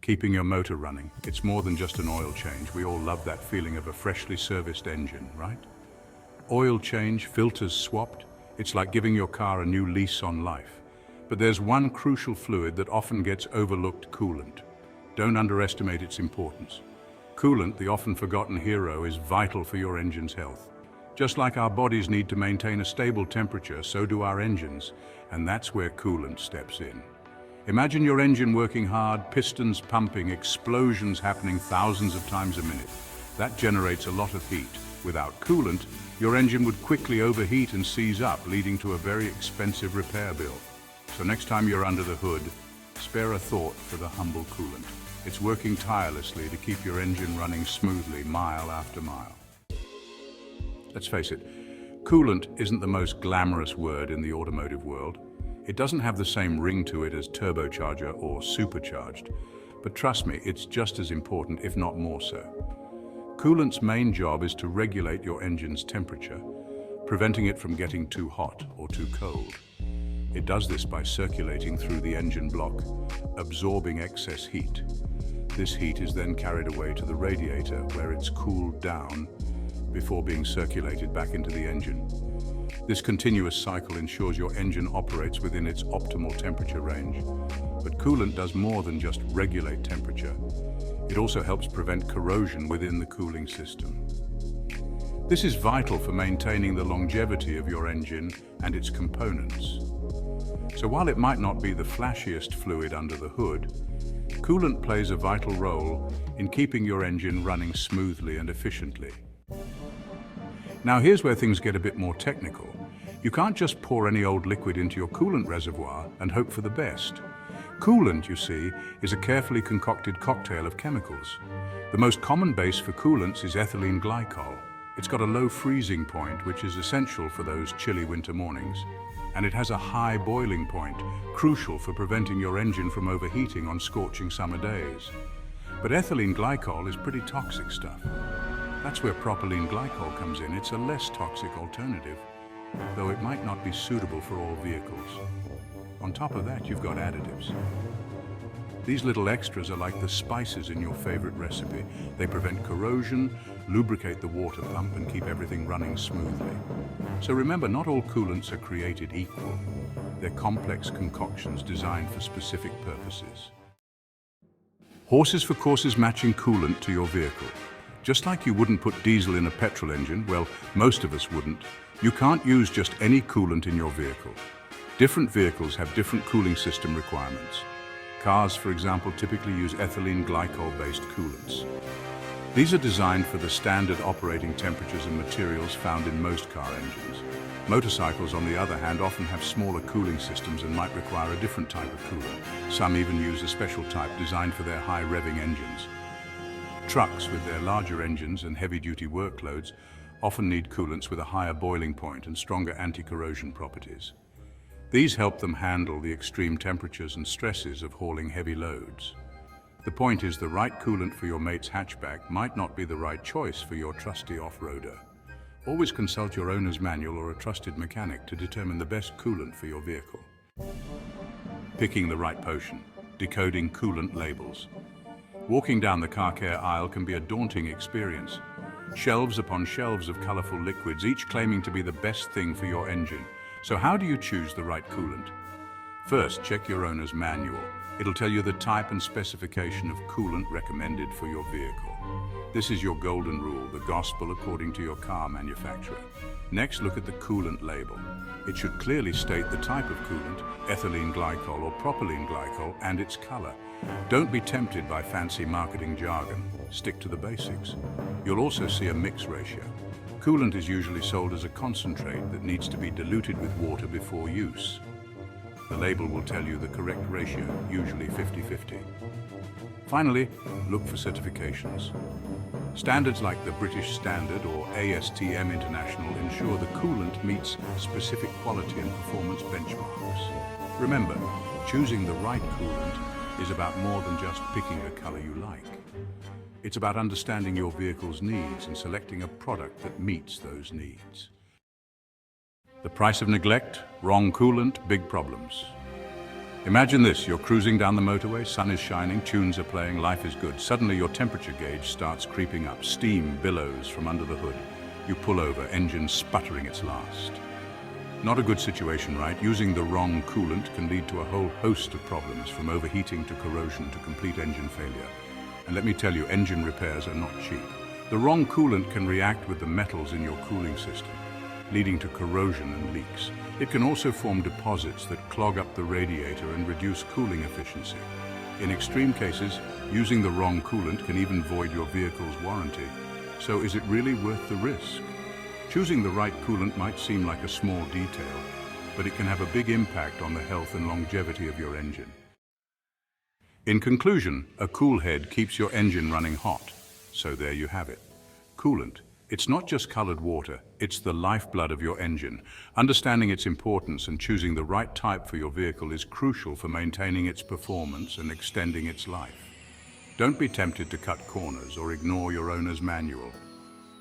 keeping your motor running. It's more than just an oil change. We all love that feeling of a freshly serviced engine, right? Oil change, filters swapped, it's like giving your car a new lease on life. But there's one crucial fluid that often gets overlooked: coolant. Don't underestimate its importance. Coolant, the often forgotten hero, is vital for your engine's health. Just like our bodies need to maintain a stable temperature, so do our engines, and that's where coolant steps in. Imagine your engine working hard, pistons pumping, explosions happening thousands of times a minute. That generates a lot of heat. Without coolant, your engine would quickly overheat and seize up, leading to a very expensive repair bill. So next time you're under the hood, spare a thought for the humble coolant. It's working tirelessly to keep your engine running smoothly mile after mile. Let's face it, coolant isn't the most glamorous word in the automotive world. It doesn't have the same ring to it as turbocharger or supercharged, but trust me, it's just as important, if not more so. Coolant's main job is to regulate your engine's temperature, preventing it from getting too hot or too cold. It does this by circulating through the engine block, absorbing excess heat. This heat is then carried away to the radiator, where it's cooled down before being circulated back into the engine. This continuous cycle ensures your engine operates within its optimal temperature range. But coolant does more than just regulate temperature. It also helps prevent corrosion within the cooling system. This is vital for maintaining the longevity of your engine and its components. So while it might not be the flashiest fluid under the hood, coolant plays a vital role in keeping your engine running smoothly and efficiently. Now here's where things get a bit more technical. You can't just pour any old liquid into your coolant reservoir and hope for the best. Coolant, you see, is a carefully concocted cocktail of chemicals. The most common base for coolants is ethylene glycol. It's got a low freezing point, which is essential for those chilly winter mornings. And it has a high boiling point, crucial for preventing your engine from overheating on scorching summer days. But ethylene glycol is pretty toxic stuff. That's where propylene glycol comes in. It's a less toxic alternative, though it might not be suitable for all vehicles. On top of that, you've got additives. These little extras are like the spices in your favorite recipe. They prevent corrosion, lubricate the water pump, and keep everything running smoothly. So remember, not all coolants are created equal. They're complex concoctions designed for specific purposes. Horses for courses matching coolant to your vehicle. Just like you wouldn't put diesel in a petrol engine, well, most of us wouldn't, you can't use just any coolant in your vehicle. Different vehicles have different cooling system requirements. Cars, for example, typically use ethylene glycol-based coolants. These are designed for the standard operating temperatures and materials found in most car engines. Motorcycles, on the other hand, often have smaller cooling systems and might require a different type of coolant. Some even use a special type designed for their high-revving engines. Trucks, with their larger engines and heavy-duty workloads, often need coolants with a higher boiling point and stronger anti-corrosion properties. These help them handle the extreme temperatures and stresses of hauling heavy loads. The point is, the right coolant for your mate's hatchback might not be the right choice for your trusty off-roader. Always consult your owner's manual or a trusted mechanic to determine the best coolant for your vehicle. Picking the right potion. Decoding coolant labels. Walking down the car care aisle can be a daunting experience. Shelves upon shelves of colorful liquids, each claiming to be the best thing for your engine. So how do you choose the right coolant? First, check your owner's manual. It'll tell you the type and specification of coolant recommended for your vehicle. This is your golden rule, the gospel according to your car manufacturer. Next, look at the coolant label. It should clearly state the type of coolant, ethylene glycol or propylene glycol, and its color. Don't be tempted by fancy marketing jargon. Stick to the basics. You'll also see a mix ratio. Coolant is usually sold as a concentrate that needs to be diluted with water before use. The label will tell you the correct ratio, usually 50-50. Finally, look for certifications. Standards like the British Standard or ASTM International ensure the coolant meets specific quality and performance benchmarks. Remember, choosing the right coolant is about more than just picking a color you like. It's about understanding your vehicle's needs and selecting a product that meets those needs. The price of neglect, wrong coolant, big problems. Imagine this, you're cruising down the motorway, sun is shining, tunes are playing, life is good. Suddenly your temperature gauge starts creeping up, steam billows from under the hood. You pull over, engine sputtering its last. Not a good situation, right? Using the wrong coolant can lead to a whole host of problems, from overheating to corrosion to complete engine failure. And let me tell you, engine repairs are not cheap. The wrong coolant can react with the metals in your cooling system, leading to corrosion and leaks. It can also form deposits that clog up the radiator and reduce cooling efficiency. In extreme cases, using the wrong coolant can even void your vehicle's warranty. So is it really worth the risk? Choosing the right coolant might seem like a small detail, but it can have a big impact on the health and longevity of your engine. In conclusion, a cool head keeps your engine running hot. So there you have it. Coolant. It's not just colored water, it's the lifeblood of your engine. Understanding its importance and choosing the right type for your vehicle is crucial for maintaining its performance and extending its life. Don't be tempted to cut corners or ignore your owner's manual.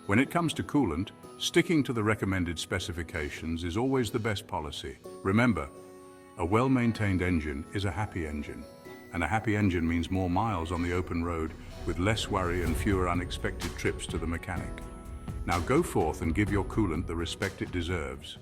When it comes to coolant, sticking to the recommended specifications is always the best policy. Remember, a well-maintained engine is a happy engine, and a happy engine means more miles on the open road with less worry and fewer unexpected trips to the mechanic. Now go forth and give your coolant the respect it deserves.